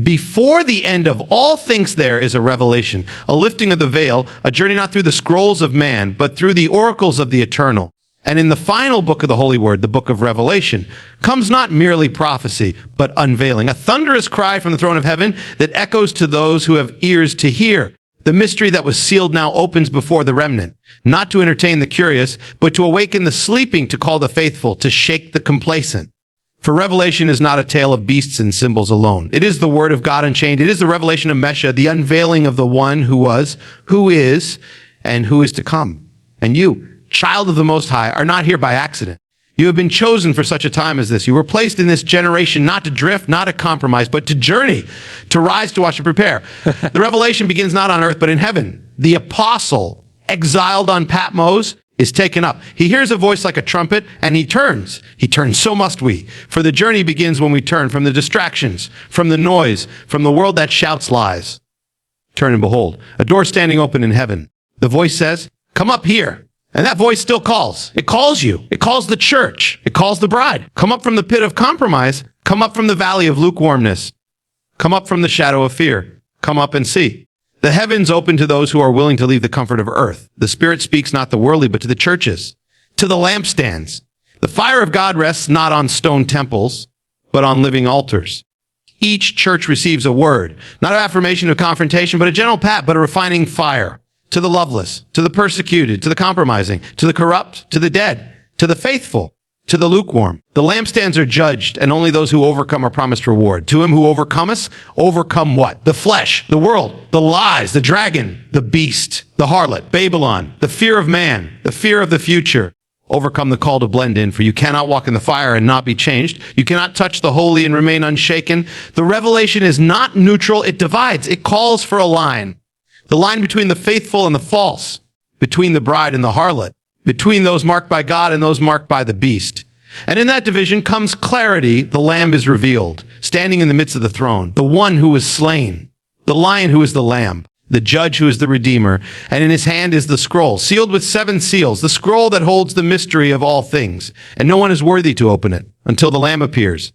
Before the end of all things there is a revelation, a lifting of the veil, a journey not through the scrolls of man, but through the oracles of the eternal. And in the final book of the Holy Word, the book of Revelation, comes not merely prophecy, but unveiling, a thunderous cry from the throne of heaven that echoes to those who have ears to hear. The mystery that was sealed now opens before the remnant, not to entertain the curious, but to awaken the sleeping, to call the faithful, to shake the complacent. For Revelation is not a tale of beasts and symbols alone. It is the word of God unchained. It is the revelation of Mesha, the unveiling of the one who was, who is, and who is to come. And you, child of the Most High, are not here by accident. You have been chosen for such a time as this. You were placed in this generation not to drift, not to compromise, but to journey, to rise, to watch, to prepare. The revelation begins not on earth, but in heaven. The apostle, exiled on Patmos, is taken up. He hears a voice like a trumpet, and he turns. He turns, so must we. For the journey begins when we turn from the distractions, from the noise, from the world that shouts lies. Turn and behold, a door standing open in heaven. The voice says, come up here. And that voice still calls. It calls you. It calls the church. It calls the bride. Come up from the pit of compromise. Come up from the valley of lukewarmness. Come up from the shadow of fear. Come up and see. The heavens open to those who are willing to leave the comfort of earth. The Spirit speaks not the worldly, but to the churches, to the lampstands. The fire of God rests not on stone temples, but on living altars. Each church receives a word, not an affirmation of confrontation, but a gentle pat, but a refining fire. To the loveless, to the persecuted, to the compromising, to the corrupt, to the dead, to the faithful, to the lukewarm. The lampstands are judged, and only those who overcome are promised reward. To him who overcometh, overcome what? The flesh, the world, the lies, the dragon, the beast, the harlot, Babylon, the fear of man, the fear of the future. Overcome the call to blend in, for you cannot walk in the fire and not be changed. You cannot touch the holy and remain unshaken. The revelation is not neutral, it divides. It calls for a line. The line between the faithful and the false, between the bride and the harlot, between those marked by God and those marked by the beast. And in that division comes clarity. The Lamb is revealed, standing in the midst of the throne, the one who was slain, the lion who is the lamb, the judge who is the redeemer, and in his hand is the scroll, sealed with 7 seals, the scroll that holds the mystery of all things, and no one is worthy to open it until the Lamb appears.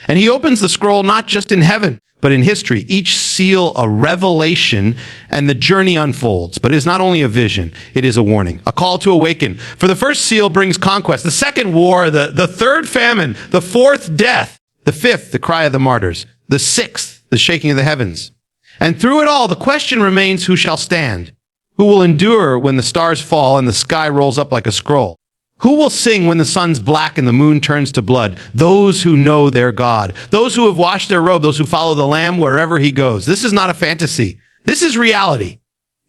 And he opens the scroll not just in heaven, but in history. Each seal a revelation, and the journey unfolds. But it is not only a vision, it is a warning, a call to awaken. For the first seal brings conquest, the second war, the third famine, the fourth death, the fifth the cry of the martyrs, the sixth the shaking of the heavens. And through it all, the question remains, who shall stand? Who will endure when the stars fall and the sky rolls up like a scroll? Who will sing when the sun's black and the moon turns to blood? Those who know their God, those who have washed their robe, those who follow the Lamb wherever he goes. This is not a fantasy. This is reality.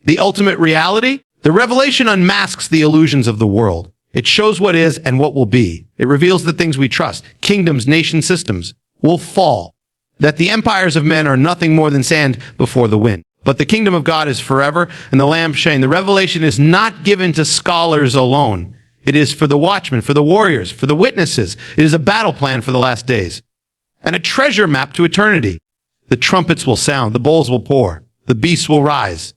The ultimate reality. The revelation unmasks the illusions of the world. It shows what is and what will be. It reveals the things we trust. Kingdoms, nation systems will fall. That the empires of men are nothing more than sand before the wind. But the kingdom of God is forever, and the Lamb shine. The revelation is not given to scholars alone. It is for the watchmen, for the warriors, for the witnesses. It is a battle plan for the last days, and a treasure map to eternity. The trumpets will sound, the bowls will pour, the beasts will rise.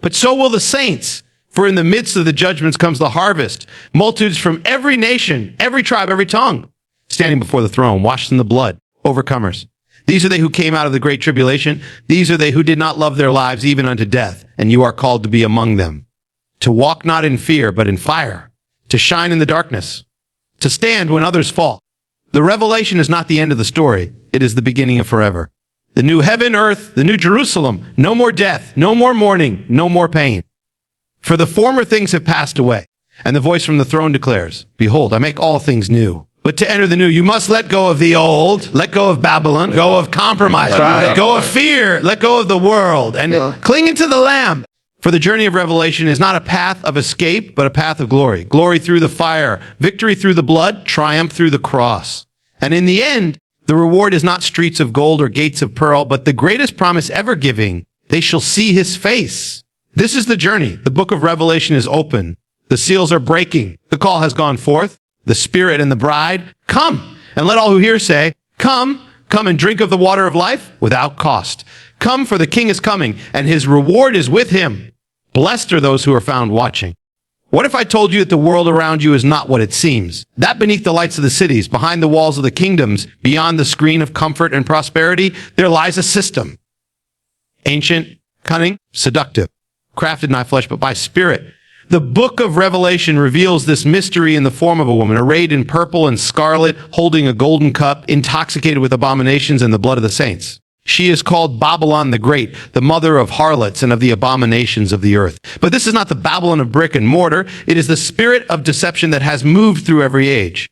But so will the saints, for in the midst of the judgments comes the harvest. Multitudes from every nation, every tribe, every tongue, standing before the throne, washed in the blood, overcomers. These are they who came out of the great tribulation. These are they who did not love their lives even unto death, and you are called to be among them. To walk not in fear, but in fire. To shine in the darkness, to stand when others fall. The revelation is not the end of the story. It is the beginning of forever. The new heaven, earth, the new Jerusalem, no more death, no more mourning, no more pain. For the former things have passed away. And the voice from the throne declares, behold, I make all things new. But to enter the new, you must let go of the old, let go of Babylon, let go of compromise, let go of fear, let go of the world, and cling into the Lamb. For the journey of revelation is not a path of escape, but a path of glory. Glory through the fire, victory through the blood, triumph through the cross. And in the end, the reward is not streets of gold or gates of pearl, but the greatest promise ever giving, they shall see his face. This is the journey. The book of Revelation is open. The seals are breaking. The call has gone forth. The Spirit and the bride, come, and let all who hear say, come and drink of the water of life without cost. Come, for the King is coming, and his reward is with him. Blessed are those who are found watching. What if I told you that the world around you is not what it seems? That beneath the lights of the cities, behind the walls of the kingdoms, beyond the screen of comfort and prosperity, there lies a system. Ancient, cunning, seductive, crafted not flesh but by spirit. The book of Revelation reveals this mystery in the form of a woman arrayed in purple and scarlet, holding a golden cup, intoxicated with abominations and the blood of the saints. She is called Babylon the Great, the mother of harlots and of the abominations of the earth. But this is not the Babylon of brick and mortar. It is the spirit of deception that has moved through every age.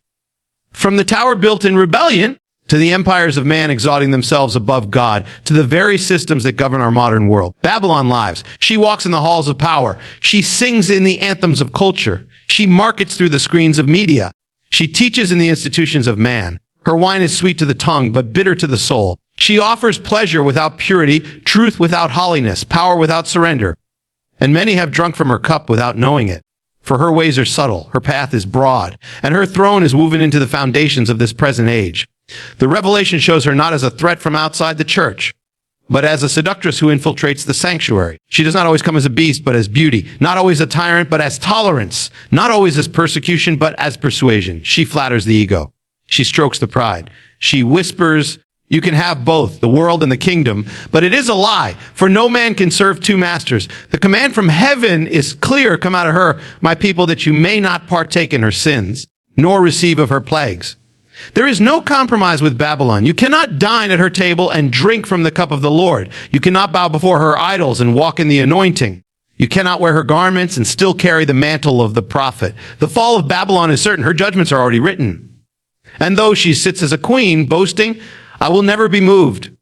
From the tower built in rebellion, to the empires of man exalting themselves above God, to the very systems that govern our modern world. Babylon lives. She walks in the halls of power. She sings in the anthems of culture. She markets through the screens of media. She teaches in the institutions of man. Her wine is sweet to the tongue, but bitter to the soul. She offers pleasure without purity, truth without holiness, power without surrender. And many have drunk from her cup without knowing it. For her ways are subtle, her path is broad, and her throne is woven into the foundations of this present age. The revelation shows her not as a threat from outside the church, but as a seductress who infiltrates the sanctuary. She does not always come as a beast, but as beauty. Not always a tyrant, but as tolerance. Not always as persecution, but as persuasion. She flatters the ego. She strokes the pride. She whispers, you can have both, the world and the kingdom, but it is a lie, for no man can serve two masters. The command from heaven is clear, come out of her, my people, that you may not partake in her sins, nor receive of her plagues. There is no compromise with Babylon. You cannot dine at her table and drink from the cup of the Lord. You cannot bow before her idols and walk in the anointing. You cannot wear her garments and still carry the mantle of the prophet. The fall of Babylon is certain. Her judgments are already written. And though she sits as a queen, boasting, I will never be moved.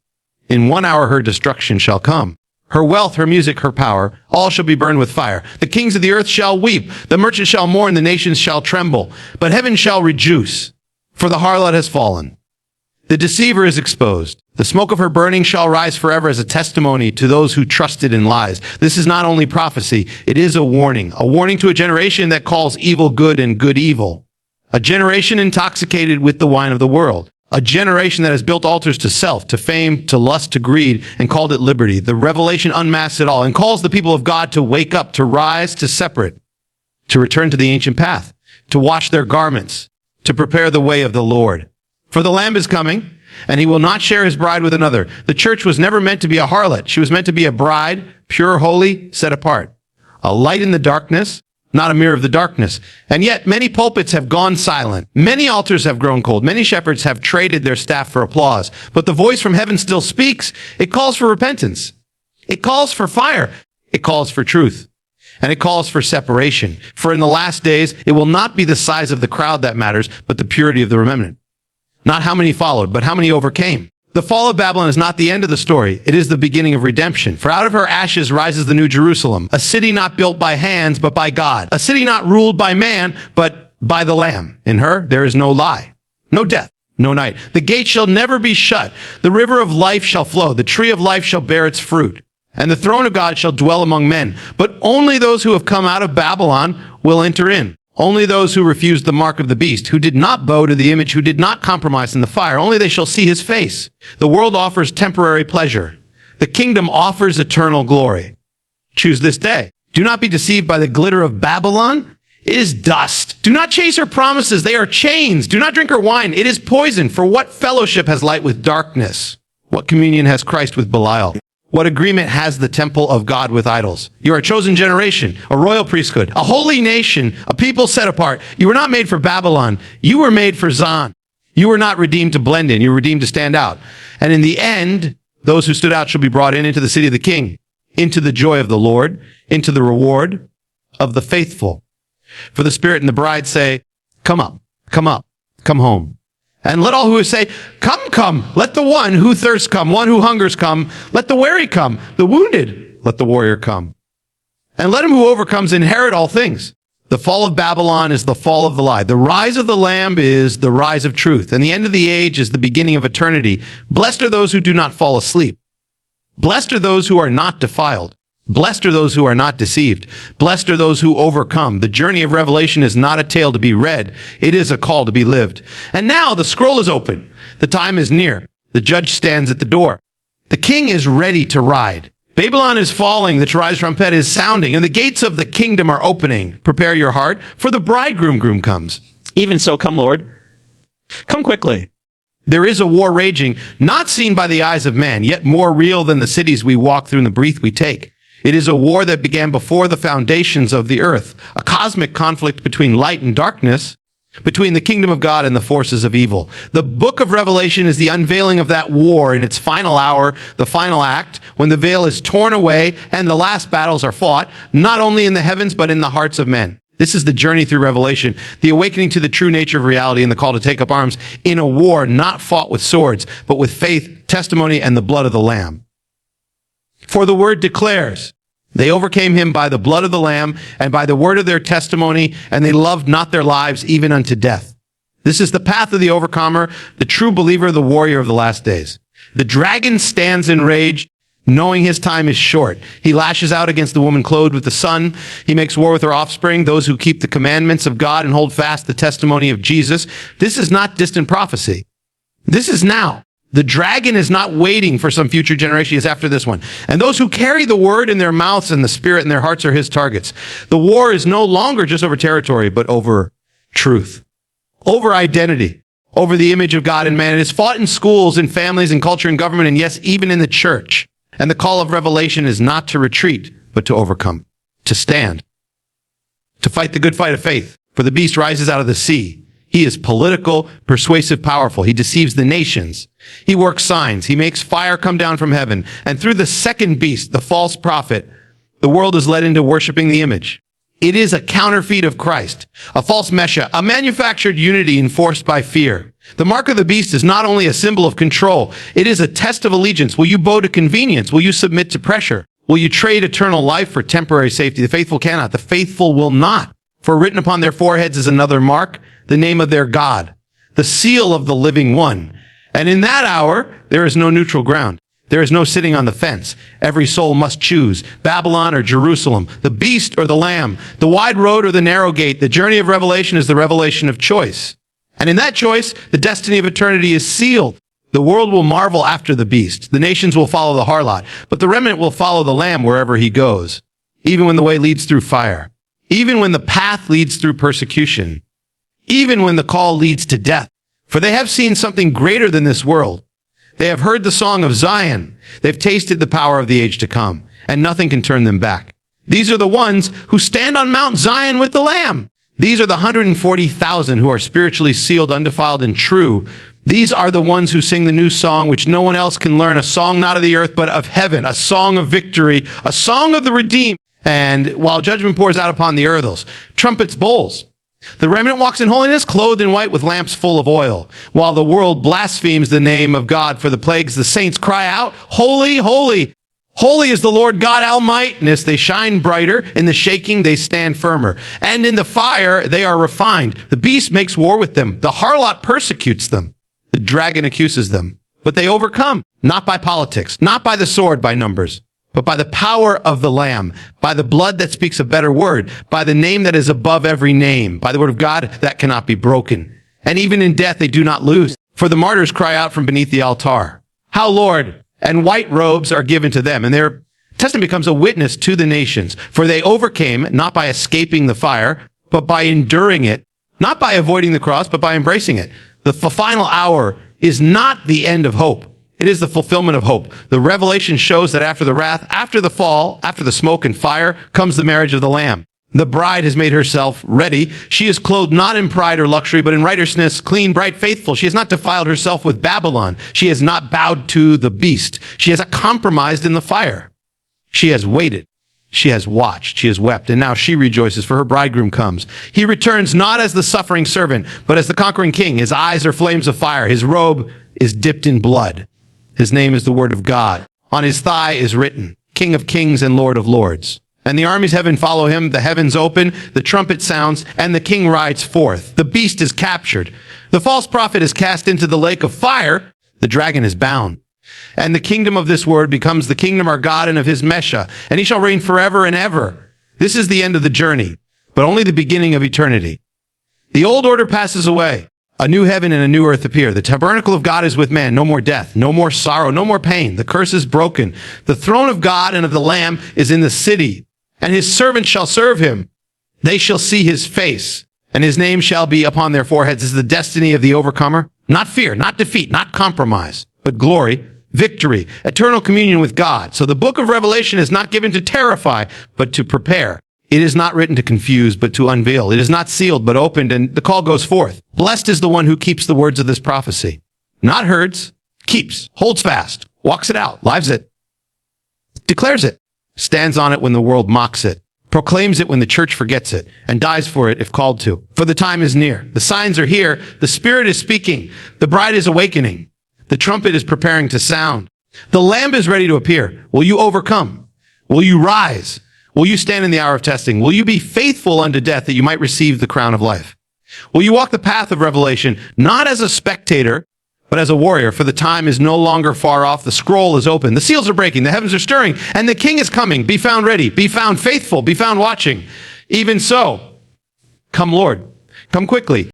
In 1 hour her destruction shall come. Her wealth, her music, her power, all shall be burned with fire. The kings of the earth shall weep. The merchants shall mourn. The nations shall tremble. But heaven shall rejoice, for the harlot has fallen. The deceiver is exposed. The smoke of her burning shall rise forever as a testimony to those who trusted in lies. This is not only prophecy, it is a warning to a generation that calls evil good and good evil. A generation intoxicated with the wine of the world. A generation that has built altars to self, to fame, to lust, to greed, and called it liberty. The revelation unmasks it all and calls the people of God to wake up, to rise, to separate, to return to the ancient path, to wash their garments, to prepare the way of the Lord. For the Lamb is coming, and he will not share his bride with another. The church was never meant to be a harlot. She was meant to be a bride, pure, holy, set apart. A light in the darkness, not a mirror of the darkness. And yet many pulpits have gone silent. Many altars have grown cold. Many shepherds have traded their staff for applause. But the voice from heaven still speaks. It calls for repentance. It calls for fire. It calls for truth. And it calls for separation. For in the last days, it will not be the size of the crowd that matters, but the purity of the remnant. Not how many followed, but how many overcame. The fall of Babylon is not the end of the story. It is the beginning of redemption. For out of her ashes rises the new Jerusalem, a city not built by hands, but by God. A city not ruled by man, but by the Lamb. In her, there is no lie, no death, no night. The gate shall never be shut. The river of life shall flow. The tree of life shall bear its fruit. And the throne of God shall dwell among men. But only those who have come out of Babylon will enter in. Only those who refused the mark of the beast, who did not bow to the image, who did not compromise in the fire, only they shall see his face. The world offers temporary pleasure. The kingdom offers eternal glory. Choose this day. Do not be deceived by the glitter of Babylon. It is dust. Do not chase her promises. They are chains. Do not drink her wine. It is poison. For what fellowship has light with darkness? What communion has Christ with Belial? What agreement has the temple of God with idols? You are a chosen generation, a royal priesthood, a holy nation, a people set apart. You were not made for Babylon. You were made for Zion. You were not redeemed to blend in. You were redeemed to stand out. And in the end, those who stood out shall be brought in into the city of the King, into the joy of the Lord, into the reward of the faithful. For the Spirit and the bride say, come up, come up, come home. And let all who say, come, come. Let the one who thirsts come, one who hungers come. Let the weary come, the wounded. Let the warrior come. And let him who overcomes inherit all things. The fall of Babylon is the fall of the lie. The rise of the Lamb is the rise of truth. And the end of the age is the beginning of eternity. Blessed are those who do not fall asleep. Blessed are those who are not defiled. Blessed are those who are not deceived. Blessed are those who overcome. The journey of Revelation is not a tale to be read. It is a call to be lived. And now the scroll is open. The time is near. The judge stands at the door. The king is ready to ride. Babylon is falling, the triumphal trumpet is sounding, and the gates of the kingdom are opening. Prepare your heart, for the bridegroom comes. Even so, come, Lord. Come quickly. There is a war raging, not seen by the eyes of man, yet more real than the cities we walk through and the breath we take. It is a war that began before the foundations of the earth, a cosmic conflict between light and darkness, between the kingdom of God and the forces of evil. The book of Revelation is the unveiling of that war in its final hour, the final act, when the veil is torn away and the last battles are fought, not only in the heavens, but in the hearts of men. This is the journey through Revelation, the awakening to the true nature of reality and the call to take up arms in a war not fought with swords, but with faith, testimony, and the blood of the Lamb. For the word declares, they overcame him by the blood of the Lamb and by the word of their testimony, and they loved not their lives even unto death. This is the path of the overcomer, the true believer, the warrior of the last days. The dragon stands in rage, knowing his time is short. He lashes out against the woman clothed with the sun. He makes war with her offspring, those who keep the commandments of God and hold fast the testimony of Jesus. This is not distant prophecy. This is now. The dragon is not waiting for some future generation. It's after this one. And those who carry the word in their mouths and the spirit in their hearts are his targets. The war is no longer just over territory, but over truth, over identity, over the image of God in man. It is fought in schools, in families, in culture, in government, and yes, even in the church. And the call of Revelation is not to retreat, but to overcome, to stand, to fight the good fight of faith. For the beast rises out of the sea. He is political, persuasive, powerful. He deceives the nations. He works signs. He makes fire come down from heaven. And through the second beast, the false prophet, the world is led into worshiping the image. It is a counterfeit of Christ, a false Messiah, a manufactured unity enforced by fear. The mark of the beast is not only a symbol of control, it is a test of allegiance. Will you bow to convenience? Will you submit to pressure? Will you trade eternal life for temporary safety? The faithful cannot. The faithful will not. For written upon their foreheads is another mark, the name of their God, the seal of the living one. And in that hour, there is no neutral ground. There is no sitting on the fence. Every soul must choose Babylon or Jerusalem, the beast or the lamb, the wide road or the narrow gate. The journey of revelation is the revelation of choice. And in that choice, the destiny of eternity is sealed. The world will marvel after the beast. The nations will follow the harlot, but the remnant will follow the lamb wherever he goes, even when the way leads through fire, even when the path leads through persecution, even when the call leads to death. For they have seen something greater than this world. They have heard the song of Zion. They've tasted the power of the age to come, and nothing can turn them back. These are the ones who stand on Mount Zion with the Lamb. These are the 140,000 who are spiritually sealed, undefiled, and true. These are the ones who sing the new song, which no one else can learn, a song not of the earth, but of heaven, a song of victory, a song of the redeemed. And while judgment pours out upon the earths, trumpets bowls. The remnant walks in holiness, clothed in white with lamps full of oil, while the world blasphemes the name of God for the plagues. The saints cry out, holy, holy, holy is the Lord God Almighty. They shine brighter. In the shaking, they stand firmer. And in the fire, they are refined. The beast makes war with them. The harlot persecutes them. The dragon accuses them. But they overcome, not by politics, not by the sword, by numbers, but by the power of the Lamb, by the blood that speaks a better word, by the name that is above every name, by the word of God that cannot be broken. And even in death they do not lose, for the martyrs cry out from beneath the altar, "How, Lord?" And white robes are given to them, and their testimony becomes a witness to the nations. For they overcame, not by escaping the fire, but by enduring it, not by avoiding the cross, but by embracing it. The final hour is not the end of hope. It is the fulfillment of hope. The revelation shows that after the wrath, after the fall, after the smoke and fire, comes the marriage of the Lamb. The bride has made herself ready. She is clothed not in pride or luxury, but in righteousness, clean, bright, faithful. She has not defiled herself with Babylon. She has not bowed to the beast. She has compromised in the fire. She has waited. She has watched. She has wept. And now she rejoices, for her bridegroom comes. He returns not as the suffering servant, but as the conquering king. His eyes are flames of fire. His robe is dipped in blood. His name is the word of God. On his thigh is written, King of kings and Lord of lords. And the armies of heaven follow him. The heavens open, the trumpet sounds, and the king rides forth. The beast is captured. The false prophet is cast into the lake of fire. The dragon is bound. And the kingdom of this word becomes the kingdom of our God and of his Messiah. And he shall reign forever and ever. This is the end of the journey, but only the beginning of eternity. The old order passes away. A new heaven and a new earth appear. The tabernacle of God is with man. No more death, no more sorrow, no more pain. The curse is broken. The throne of God and of the Lamb is in the city, and his servants shall serve him. They shall see his face, and his name shall be upon their foreheads. This is the destiny of the overcomer. Not fear, not defeat, not compromise, but glory, victory, eternal communion with God. So the book of Revelation is not given to terrify, but to prepare. It is not written to confuse, but to unveil. It is not sealed, but opened, and the call goes forth. Blessed is the one who keeps the words of this prophecy. Not herds, keeps, holds fast, walks it out, lives it, declares it, stands on it when the world mocks it, proclaims it when the church forgets it, and dies for it if called to. For the time is near. The signs are here. The Spirit is speaking. The bride is awakening. The trumpet is preparing to sound. The Lamb is ready to appear. Will you overcome? Will you rise? Will you stand in the hour of testing? Will you be faithful unto death that you might receive the crown of life? Will you walk the path of revelation, not as a spectator, but as a warrior? For the time is no longer far off. The scroll is open. The seals are breaking. The heavens are stirring. And the King is coming. Be found ready. Be found faithful. Be found watching. Even so, come Lord. Come quickly.